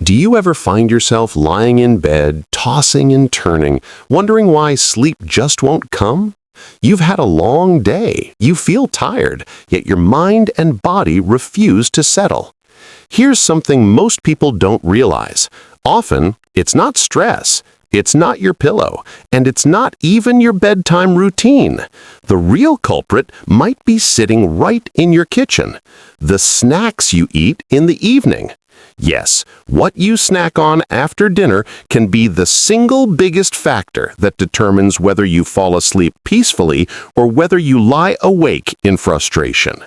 Do you ever find yourself lying in bed, tossing and turning, wondering why sleep just won't come? You've had a long day, you feel tired, yet your mind and body refuse to settle. Here's something most people don't realize. Often, it's not stress, it's not your pillow, and it's not even your bedtime routine. The real culprit might be sitting right in your kitchen. The snacks you eat in the evening. Yes, what you snack on after dinner can be the single biggest factor that determines whether you fall asleep peacefully or whether you lie awake in frustration.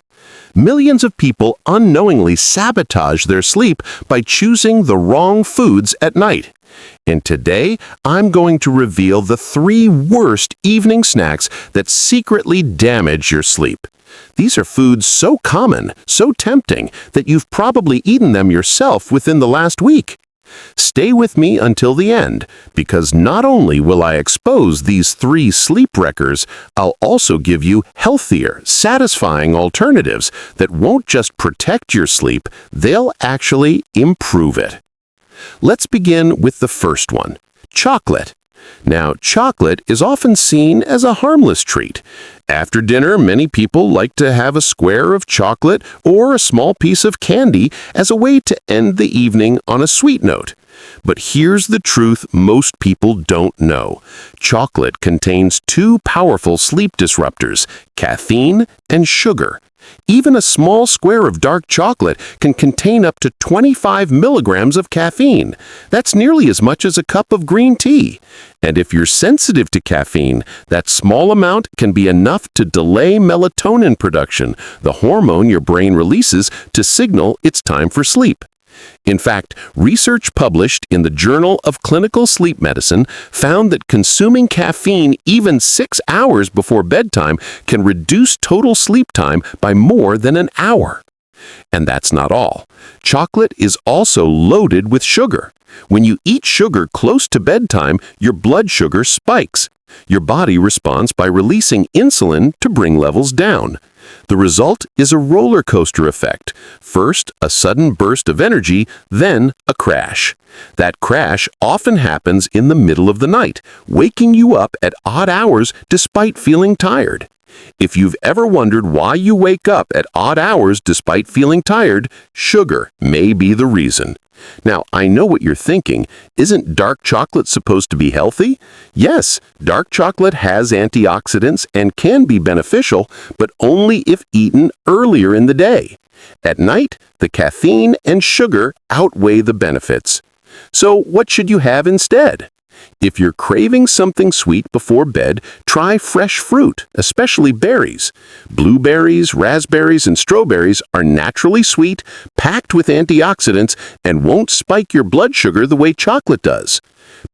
Millions of people unknowingly sabotage their sleep by choosing the wrong foods at night. And today, I'm going to reveal the 3 worst evening snacks that secretly damage your sleep. These are foods so common, so tempting, that you've probably eaten them yourself within the last week. Stay with me until the end, because not only will I expose these 3 sleep wreckers, I'll also give you healthier, satisfying alternatives that won't just protect your sleep, they'll actually improve it. Let's begin with the first one, chocolate. Now, chocolate is often seen as a harmless treat. After dinner, many people like to have a square of chocolate or a small piece of candy as a way to end the evening on a sweet note. But here's the truth most people don't know. Chocolate contains 2 powerful sleep disruptors, caffeine and sugar. Even a small square of dark chocolate can contain up to 25 milligrams of caffeine. That's nearly as much as a cup of green tea. And if you're sensitive to caffeine, that small amount can be enough to delay melatonin production, the hormone your brain releases to signal it's time for sleep. In fact, research published in the Journal of Clinical Sleep Medicine found that consuming caffeine even 6 hours before bedtime can reduce total sleep time by more than an hour. And that's not all. Chocolate is also loaded with sugar. When you eat sugar close to bedtime, your blood sugar spikes. Your body responds by releasing insulin to bring levels down. The result is a roller coaster effect. First, a sudden burst of energy, then a crash. That crash often happens in the middle of the night, waking you up at odd hours despite feeling tired. If you've ever wondered why you wake up at odd hours despite feeling tired, sugar may be the reason. Now, I know what you're thinking. Isn't dark chocolate supposed to be healthy? Yes, dark chocolate has antioxidants and can be beneficial, but only if eaten earlier in the day. At night, the caffeine and sugar outweigh the benefits. So what should you have instead? If you're craving something sweet before bed, try fresh fruit, especially berries. Blueberries, raspberries, and strawberries are naturally sweet, packed with antioxidants, and won't spike your blood sugar the way chocolate does.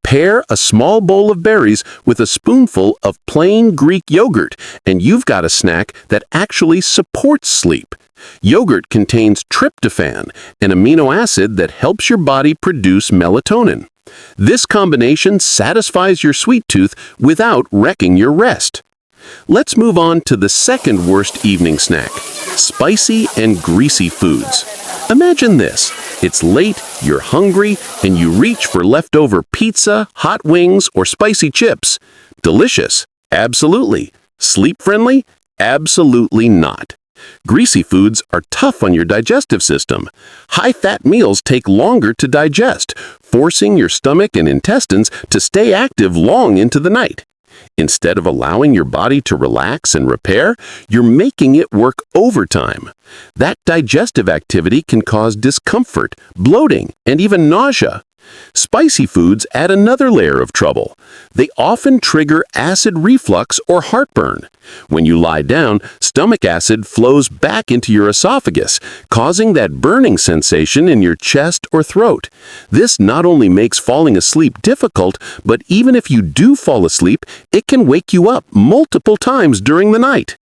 Pair a small bowl of berries with a spoonful of plain Greek yogurt, and you've got a snack that actually supports sleep. Yogurt contains tryptophan, an amino acid that helps your body produce melatonin. This combination satisfies your sweet tooth without wrecking your rest. Let's move on to the second worst evening snack, spicy and greasy foods. Imagine this. It's late, you're hungry, and you reach for leftover pizza, hot wings, or spicy chips. Delicious? Absolutely. Sleep-friendly? Absolutely not. Greasy foods are tough on your digestive system. High-fat meals take longer to digest, forcing your stomach and intestines to stay active long into the night. Instead of allowing your body to relax and repair, you're making it work overtime. That digestive activity can cause discomfort, bloating, and even nausea. Spicy foods add another layer of trouble. They often trigger acid reflux or heartburn. When you lie down, stomach acid flows back into your esophagus, causing that burning sensation in your chest or throat. This not only makes falling asleep difficult, but even if you do fall asleep, it can wake you up multiple times during the night.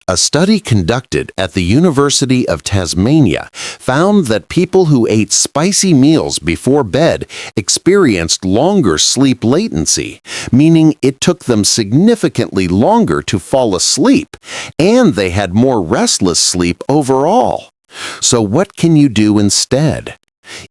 A study conducted at the University of Tasmania found that people who ate spicy meals before bed experienced longer sleep latency, meaning it took them significantly longer to fall asleep, and they had more restless sleep overall. So what can you do instead?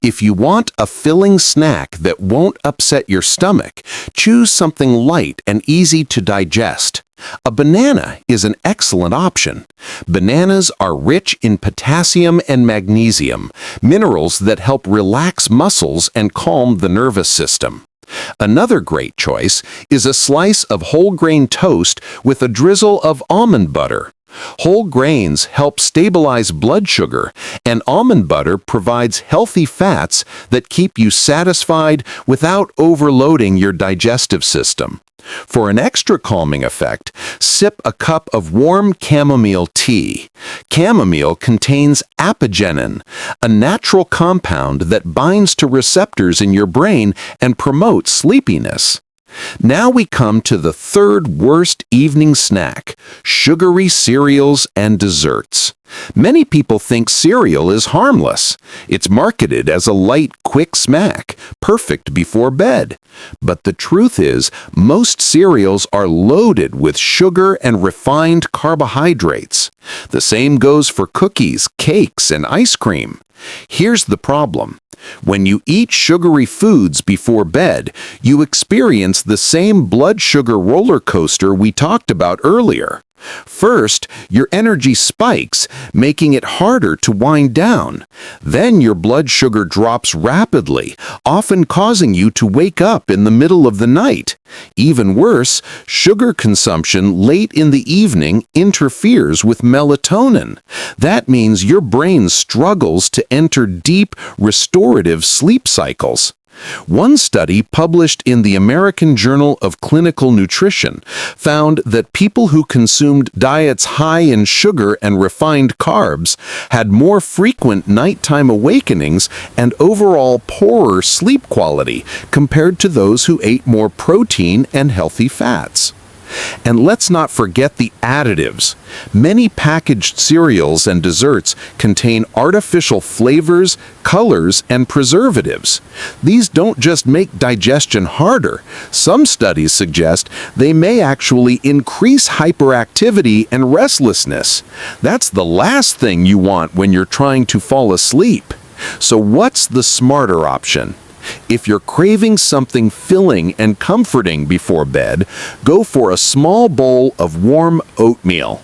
If you want a filling snack that won't upset your stomach, choose something light and easy to digest. A banana is an excellent option. Bananas are rich in potassium and magnesium, minerals that help relax muscles and calm the nervous system. Another great choice is a slice of whole grain toast with a drizzle of almond butter. Whole grains help stabilize blood sugar, and almond butter provides healthy fats that keep you satisfied without overloading your digestive system. For an extra calming effect, sip a cup of warm chamomile tea. Chamomile contains apigenin, a natural compound that binds to receptors in your brain and promotes sleepiness. Now we come to the third worst evening snack, sugary cereals and desserts. Many people think cereal is harmless. It's marketed as a light, quick snack, perfect before bed. But the truth is, most cereals are loaded with sugar and refined carbohydrates. The same goes for cookies, cakes, and ice cream. Here's the problem. When you eat sugary foods before bed, you experience the same blood sugar roller coaster we talked about earlier. First, your energy spikes, making it harder to wind down. Then your blood sugar drops rapidly, often causing you to wake up in the middle of the night. Even worse, sugar consumption late in the evening interferes with melatonin. That means your brain struggles to enter deep, restorative sleep cycles. One study published in the American Journal of Clinical Nutrition found that people who consumed diets high in sugar and refined carbs had more frequent nighttime awakenings and overall poorer sleep quality compared to those who ate more protein and healthy fats. And let's not forget the additives. Many packaged cereals and desserts contain artificial flavors, colors, and preservatives. These don't just make digestion harder. Some studies suggest they may actually increase hyperactivity and restlessness. That's the last thing you want when you're trying to fall asleep. So what's the smarter option? If you're craving something filling and comforting before bed, go for a small bowl of warm oatmeal.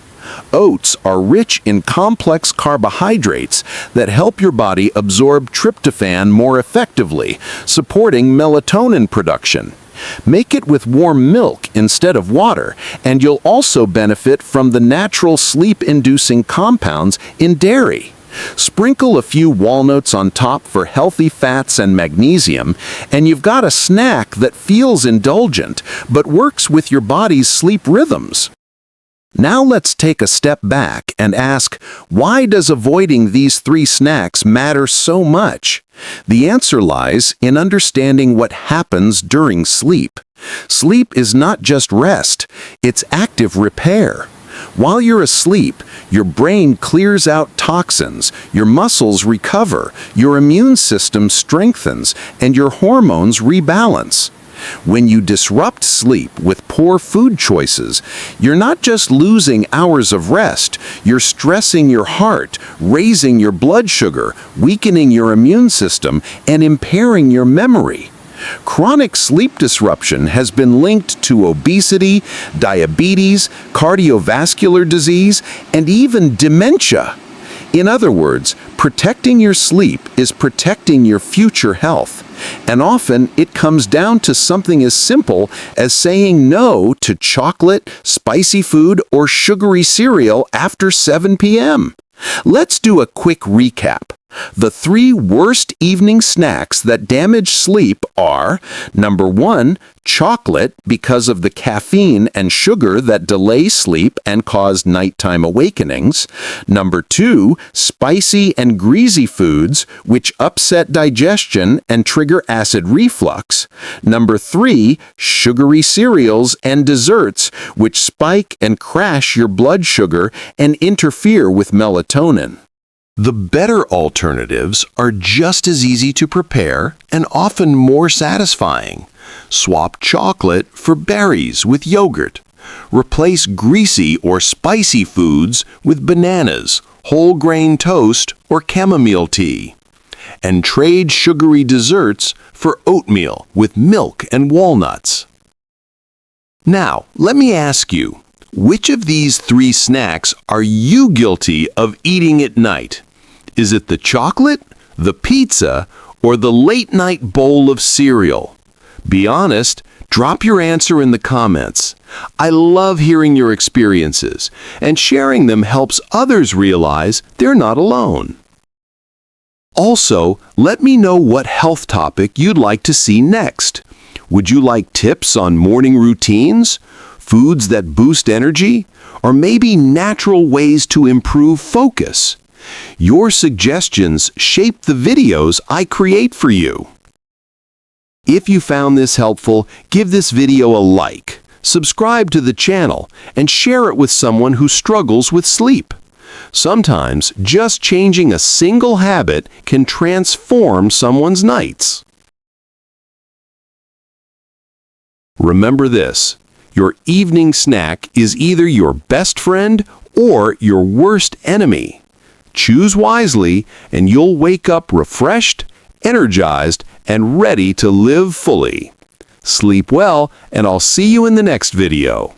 Oats are rich in complex carbohydrates that help your body absorb tryptophan more effectively, supporting melatonin production. Make it with warm milk instead of water, and you'll also benefit from the natural sleep-inducing compounds in dairy. Sprinkle a few walnuts on top for healthy fats and magnesium, and you've got a snack that feels indulgent but works with your body's sleep rhythms. Now let's take a step back and ask, why does avoiding these three snacks matter so much? The answer lies in understanding what happens during sleep. Sleep is not just rest, it's active repair. While you're asleep, your brain clears out toxins, your muscles recover, your immune system strengthens, and your hormones rebalance. When you disrupt sleep with poor food choices, you're not just losing hours of rest, you're stressing your heart, raising your blood sugar, weakening your immune system, and impairing your memory. Chronic sleep disruption has been linked to obesity, diabetes, cardiovascular disease, and even dementia. In other words, protecting your sleep is protecting your future health. And often it comes down to something as simple as saying no to chocolate, spicy food, or sugary cereal after 7 p.m. Let's do a quick recap. The three worst evening snacks that damage sleep are: number 1, chocolate, because of the caffeine and sugar that delay sleep and cause nighttime awakenings. Number 2, spicy and greasy foods, which upset digestion and trigger acid reflux. Number 3, sugary cereals and desserts, which spike and crash your blood sugar and interfere with melatonin. The better alternatives are just as easy to prepare and often more satisfying. Swap chocolate for berries with yogurt. Replace greasy or spicy foods with bananas, whole grain toast, or chamomile tea. and trade sugary desserts for oatmeal with milk and walnuts. Now, let me ask you, which of these 3 snacks are you guilty of eating at night? Is it the chocolate, the pizza, or the late-night bowl of cereal? Be honest, drop your answer in the comments. I love hearing your experiences, and sharing them helps others realize they're not alone. Also, let me know what health topic you'd like to see next. Would you like tips on morning routines, foods that boost energy, or maybe natural ways to improve focus? Your suggestions shape the videos I create for you. If you found this helpful, give this video a like, subscribe to the channel, and share it with someone who struggles with sleep. Sometimes, just changing a single habit can transform someone's nights. Remember this, your evening snack is either your best friend or your worst enemy. Choose wisely, and you'll wake up refreshed, energized, and ready to live fully. Sleep well, and I'll see you in the next video.